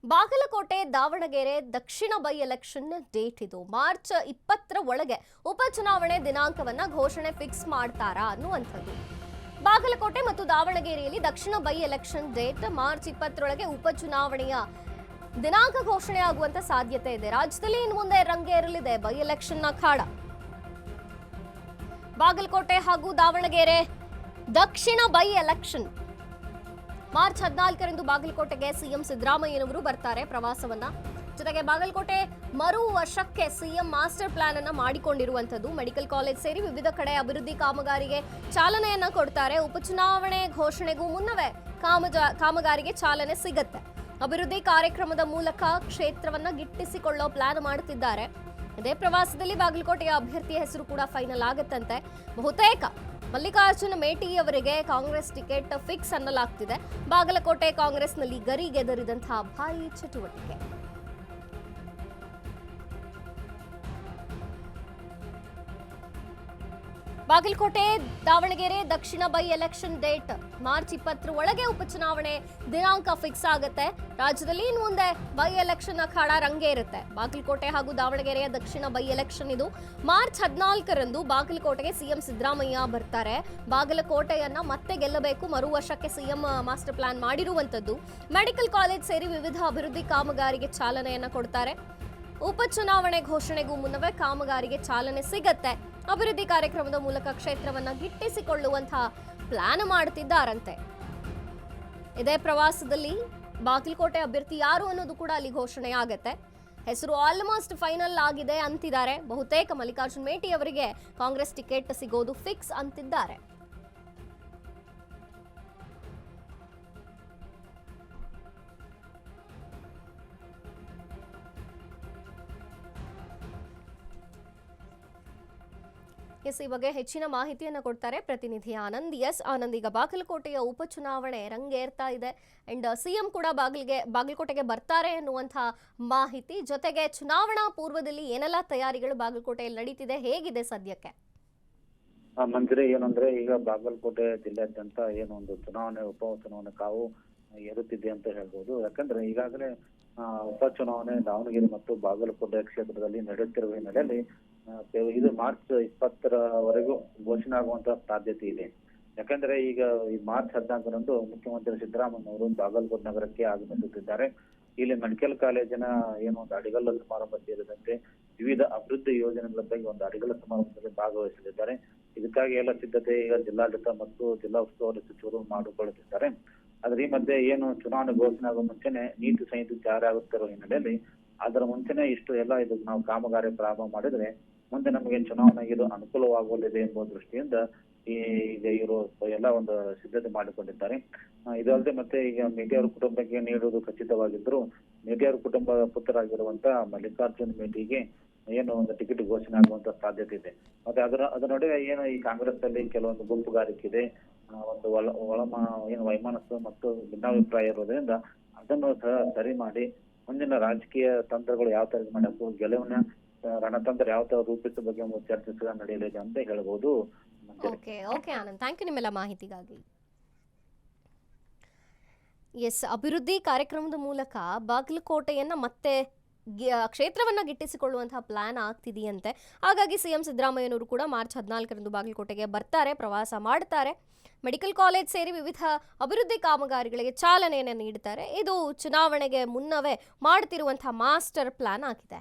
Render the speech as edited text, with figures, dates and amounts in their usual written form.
ಬಾಗಲಕೋಟೆ ದಾವಣಗೆರೆ ದಕ್ಷಿಣ by election date ಇದು March 20ರ ಒಳಗೆ ಉಪಚುನಾವಣೆ ದಿನಾಂಕವನ್ನ ಘೋಷಣೆ ಫಿಕ್ಸ್ ಮಾಡ್ತಾರಾ ಅನ್ನುವಂಥದ್ದು. ಬಾಗಲಕೋಟೆ ಮತ್ತು ದಾವಣಗೆರೆಯಲ್ಲಿ ದಕ್ಷಿಣ ಬೈ ಎಲೆಕ್ಷನ್ ಡೇಟ್ ಮಾರ್ಚ್ 20ರೊಳಗೆ ಉಪಚುನಾವಣೆಯ ದಿನಾಂಕ ಘೋಷಣೆ ಆಗುವಂತ ಸಾಧ್ಯತೆ ಇದೆ. ರಾಜ್ಯದಲ್ಲಿ ಇನ್ನು ಮುಂದೆ ರಂಗೇರಲಿದೆ ಬೈ ಎಲೆಕ್ಷನ್ ಅಖಾಡ. ಬಾಗಲಕೋಟೆ ಹಾಗೂ ದಾವಣಗೆರೆ ದಕ್ಷಿಣ ಬೈ ಎಲೆಕ್ಷನ್ ಮಾರ್ಚ್ 14ರಂದು ಬಾಗಲಕೋಟೆಗೆ ಸಿಎಂ ಸಿದ್ದರಾಮಯ್ಯನವರು ಬರ್ತಾರೆ ಪ್ರವಾಸವನ್ನ. ಜೊತೆಗೆ ಬಾಗಲಕೋಟೆ ಮರು ವರ್ಷಕ್ಕೆ ಸಿಎಂ ಮಾಸ್ಟರ್ ಪ್ಲಾನ್ ಅನ್ನ ಮಾಡಿಕೊಂಡಿರುವಂತದ್ದು. ಮೆಡಿಕಲ್ ಕಾಲೇಜ್ ಸೇರಿ ವಿವಿಧ ಕಡೆ ಅಭಿವೃದ್ಧಿ ಕಾಮಗಾರಿಗೆ ಚಾಲನೆಯನ್ನ ಕೊಡ್ತಾರೆ. ಉಪಚುನಾವಣೆ ಘೋಷಣೆಗೂ ಮುನ್ನವೇ ಕಾಮಗಾರಿಗೆ ಚಾಲನೆ ಸಿಗುತ್ತೆ. ಅಭಿವೃದ್ಧಿ ಕಾರ್ಯಕ್ರಮದ ಮೂಲಕ ಕ್ಷೇತ್ರವನ್ನ ಗಿಟ್ಟಿಸಿಕೊಳ್ಳೋ ಪ್ಲಾನ್ ಮಾಡುತ್ತಿದ್ದಾರೆ. ಇದೇ ಪ್ರವಾಸದಲ್ಲಿ ಬಾಗಲಕೋಟೆಯ ಅಭ್ಯರ್ಥಿಯ ಹೆಸರು ಕೂಡ ಫೈನಲ್ ಆಗುತ್ತಂತೆ. ಬಹುತೇಕ ಮಲ್ಲಿಕಾರ್ಜುನ ಮೇಟಿ ಅವರಿಗೆ ಕಾಂಗ್ರೆಸ್ ಟಿಕೆಟ್ ಫಿಕ್ಸ್ ಅನ್ನಲಾಗ್ತಿದೆ. ಬಾಗಲಕೋಟೆ ಕಾಂಗ್ರೆಸ್ನಲ್ಲಿ ಗರಿಗೆದರಿದಂತಹ ಭಾರೀ ಚಟುವಟಿಕೆ. ಬಾಗಲಕೋಟೆ ದಾವಣಗೆರೆ ದಕ್ಷಿಣ ಬೈ ಎಲೆಕ್ಷನ್ ಡೇಟ್ ಮಾರ್ಚ್ 20ರ ಒಳಗೆ ಉಪಚುನಾವಣೆ ದಿನಾಂಕ ಫಿಕ್ಸ್ ಆಗುತ್ತೆ. ರಾಜ್ಯದಲ್ಲಿ ಇನ್ನು ಮುಂದೆ ಬೈ ಎಲೆಕ್ಷನ್ ಅಖಾಡ ರಂಗೇರುತ್ತೆ. ಬಾಗಲಕೋಟೆ ಹಾಗೂ ದಾವಣಗೆರೆಯ ದಕ್ಷಿಣ ಬೈ ಎಲೆಕ್ಷನ್ ಇದು ಮಾರ್ಚ್ 14ರಂದು ಬಾಗಲಕೋಟೆಗೆ ಸಿಎಂ ಸಿದ್ದರಾಮಯ್ಯ ಬರ್ತಾರೆ. ಬಾಗಲಕೋಟೆಯನ್ನ ಮತ್ತೆ ಗೆಲ್ಲಬೇಕು, ಮರು ವರ್ಷಕ್ಕೆ ಸಿಎಂ ಮಾಸ್ಟರ್ ಪ್ಲಾನ್ ಮಾಡಿರುವಂತದ್ದು. ಮೆಡಿಕಲ್ ಕಾಲೇಜ್ ಸೇರಿ ವಿವಿಧ ಅಭಿವೃದ್ಧಿ ಕಾಮಗಾರಿಗೆ ಚಾಲನೆಯನ್ನ ಕೊಡ್ತಾರೆ. ಉಪಚುನಾವಣೆ ಘೋಷಣೆಗೂ ಮುನ್ನವೇ ಕಾಮಗಾರಿಗೆ ಚಾಲನೆ ಸಿಗತ್ತೆ. ಅಭಿವೃದ್ಧಿ ಕಾರ್ಯಕ್ರಮದ ಮೂಲಕ ಕ್ಷೇತ್ರವನ್ನ ಗಿಟ್ಟಿಸಿಕೊಳ್ಳುವಂತಹ ಪ್ಲಾನ್ ಮಾಡುತ್ತಿದ್ದಾರಂತೆ. ಇದೇ ಪ್ರವಾಸದಲ್ಲಿ ಬಾಗಲಕೋಟೆ ಅಭ್ಯರ್ಥಿ ಯಾರು ಅನ್ನೋದು ಕೂಡ ಅಲ್ಲಿ ಘೋಷಣೆ ಆಗತ್ತೆ. ಹೆಸರು ಆಲ್ಮೋಸ್ಟ್ ಫೈನಲ್ ಆಗಿದೆ ಅಂತಿದ್ದಾರೆ. ಬಹುತೇಕ ಮಲ್ಲಿಕಾರ್ಜುನ್ ಮೇಟಿ ಅವರಿಗೆ ಕಾಂಗ್ರೆಸ್ ಟಿಕೆಟ್ ಸಿಗೋದು ಫಿಕ್ಸ್ ಅಂತಿದ್ದಾರೆ. ಈ ಬಗ್ಗೆ ಹೆಚ್ಚಿನ ಮಾಹಿತಿಯನ್ನು ಕೊಡ್ತಾರೆ ಪ್ರತಿನಿಧಿ ಆನಂದ್. ಆನಂದ್, ಈಗ ಬಾಗಲಕೋಟೆಯ ಉಪಚುನಾವಣೆ ರಂಗೇರ್ತಾ ಇದೆ ಅಂಡ್ ಸಿಎಂ ಕೂಡ ಬಾಗಲಕೋಟೆಗೆ ಬರ್ತಾರೆ ಅನ್ನುವಂತಹ ಮಾಹಿತಿ. ಜೊತೆಗೆ ಚುನಾವಣಾ ಪೂರ್ವದಲ್ಲಿ ಏನೆಲ್ಲ ತಯಾರಿಗಳು ಬಾಗಲಕೋಟೆಯಲ್ಲಿ ನಡೀತಿದೆ, ಹೇಗಿದೆ ಸದ್ಯಕ್ಕೆ? ಮಂಜರಿ, ಏನಂದ್ರೆ ಈಗ ಬಾಗಲಕೋಟೆ ಜಿಲ್ಲೆಯಾದ್ಯಂತ ಏನು ಒಂದು ಉಪಚುನಾವಣೆ ಕಾವು ಏರುತ್ತಿದೆ ಅಂತ ಹೇಳ್ಬೋದು. ಯಾಕಂದ್ರೆ ಈಗಾಗಲೇ ಉಪಚುನಾವಣೆ ದಾವಣಗೆರೆ ಮತ್ತು ಬಾಗಲಕೋಟೆ ಕ್ಷೇತ್ರದಲ್ಲಿ ನಡೆಯುತ್ತಿರುವ ಹಿನ್ನೆಲೆಯಲ್ಲಿ ಇದು ಮಾರ್ಚ್ 20ರವರೆಗೂ ಘೋಷಣೆ ಆಗುವಂತ ಸಾಧ್ಯತೆ ಇದೆ. ಯಾಕಂದ್ರೆ ಈಗ ಈ ಮಾರ್ಚ್ 14ರಂದು ಮುಖ್ಯಮಂತ್ರಿ ಸಿದ್ದರಾಮಯ್ಯ ಅವರು ಬಾಗಲಕೋಟೆ ನಗರಕ್ಕೆ ಆಗಮಿಸುತ್ತಿದ್ದಾರೆ. ಇಲ್ಲಿ ಮೆಡಿಕಲ್ ಕಾಲೇಜಿನ ಏನು ಒಂದು ಅಡಿಗಲ್ಲು ಸಮಾರಂಭ ಸೇರಿದಂತೆ ವಿವಿಧ ಅಭಿವೃದ್ಧಿ ಯೋಜನೆಗಳ ಬಗ್ಗೆ ಒಂದು ಅಡಿಗಲ್ಲು ಸಮಾರಂಭದಲ್ಲಿ ಭಾಗವಹಿಸಲಿದ್ದಾರೆ. ಇದಕ್ಕಾಗಿ ಎಲ್ಲ ಸಿದ್ಧತೆ ಈಗ ಜಿಲ್ಲಾಡಳಿತ ಮತ್ತು ಜಿಲ್ಲಾ ಉಸ್ತುವಾರಿ ಸಚಿವರು ಮಾಡಿಕೊಳ್ಳುತ್ತಿದ್ದಾರೆ. ಆದ್ರೆ ಈ ಮಧ್ಯೆ ಏನು ಚುನಾವಣೆ ಘೋಷಣೆ ಆಗುವ ಮುಂಚೆನೆ ನೀತಿ ಸಂಹಿತೆ ಜಾರಿ ಆಗುತ್ತಿರುವ ಹಿನ್ನೆಲೆಯಲ್ಲಿ ಅದರ ಮುಂಚೆನೆ ಇಷ್ಟು ಎಲ್ಲ ಇದು ನಾವು ಕಾಮಗಾರಿ ಪ್ರಾರಂಭ ಮಾಡಿದ್ರೆ ಮುಂದೆ ನಮಗೆ ಚುನಾವಣೆಗೆ ಇದು ಅನುಕೂಲವಾಗಲಿದೆ ಎಂಬ ದೃಷ್ಟಿಯಿಂದ ಈಗ ಇವರು ಎಲ್ಲ ಒಂದು ಸಿದ್ಧತೆ ಮಾಡಿಕೊಂಡಿದ್ದಾರೆ. ಇದಲ್ಲದೆ ಮತ್ತೆ ಈಗ ಮೇಟಿ ಅವರ ಕುಟುಂಬಕ್ಕೆ ನೀಡುವುದು ಖಚಿತವಾಗಿದ್ರು ಮೇಟಿ ಅವರ ಕುಟುಂಬ ಪುತ್ರರಾಗಿರುವಂತ ಮಲ್ಲಿಕಾರ್ಜುನ್ ಮೇಟಿಗೆ ಏನು ಒಂದು ಟಿಕೆಟ್ ಘೋಷಣೆ ಆಗುವಂತ ಸಾಧ್ಯತೆ ಇದೆ. ಮತ್ತೆ ಅದರ ನಡುವೆ ಏನು ಈ ಕಾಂಗ್ರೆಸ್ ಅಲ್ಲಿ ಕೆಲವೊಂದು ಗುಂಪುಗಾರಿಕೆ ಇದೆ, ಒಂದು ಏನು ವೈಮನಸ್ಸು ಮತ್ತು ಭಿನ್ನಾಭಿಪ್ರಾಯ ಇರೋದ್ರಿಂದ ಅದನ್ನು ಸಹ ಸರಿ ಮಾಡಿ ಮುಂದಿನ ರಾಜಕೀಯ ತಂತ್ರಗಳು ಯಾವ ತರ ಮಾಡಬೇಕು, ಗೆಲುವಿನ ರಣತಂತ್ರ ಯಾವ ತರ ರೂಪಿಸುವ ಬಗ್ಗೆ ಚರ್ಚಿಸುವ ನಡೆಯಲಿದೆ ಅಂತ ಹೇಳ್ಬೋದು. ಓಕೆ ಆನಂದ್, ಥ್ಯಾಂಕ್ ಯು ನಿಮ್ಮೆಲ್ಲ ಮಾಹಿತಿಗಾಗಿ. ಅಭಿವೃದ್ಧಿ ಕಾರ್ಯಕ್ರಮದ ಮೂಲಕ ಬಾಗಲಕೋಟೆಯನ್ನ ಮತ್ತೆ ಕ್ಷೇತ್ರವನ್ನ ಗಿಟ್ಟಿಸಿಕೊಳ್ಳುವಂತಹ ಪ್ಲಾನ್ ಆಗ್ತಿದೆಯಂತೆ. ಹಾಗಾಗಿ ಸಿಎಂ ಸಿದ್ದರಾಮಯ್ಯನವರು ಕೂಡ ಮಾರ್ಚ್ 14ರಂದು ಬಾಗಲಕೋಟೆಗೆ ಬರ್ತಾರೆ, ಪ್ರವಾಸ ಮಾಡ್ತಾರೆ. ಮೆಡಿಕಲ್ ಕಾಲೇಜ್ ಸೇರಿ ವಿವಿಧ ಅಭಿವೃದ್ಧಿ ಕಾಮಗಾರಿಗಳಿಗೆ ಚಾಲನೆಯನ್ನು ನೀಡುತ್ತಾರೆ. ಇದು ಚುನಾವಣೆಗೆ ಮುನ್ನವೇ ಮಾಡ್ತಿರುವಂತಹ ಮಾಸ್ಟರ್ ಪ್ಲಾನ್ ಆಗಿದೆ.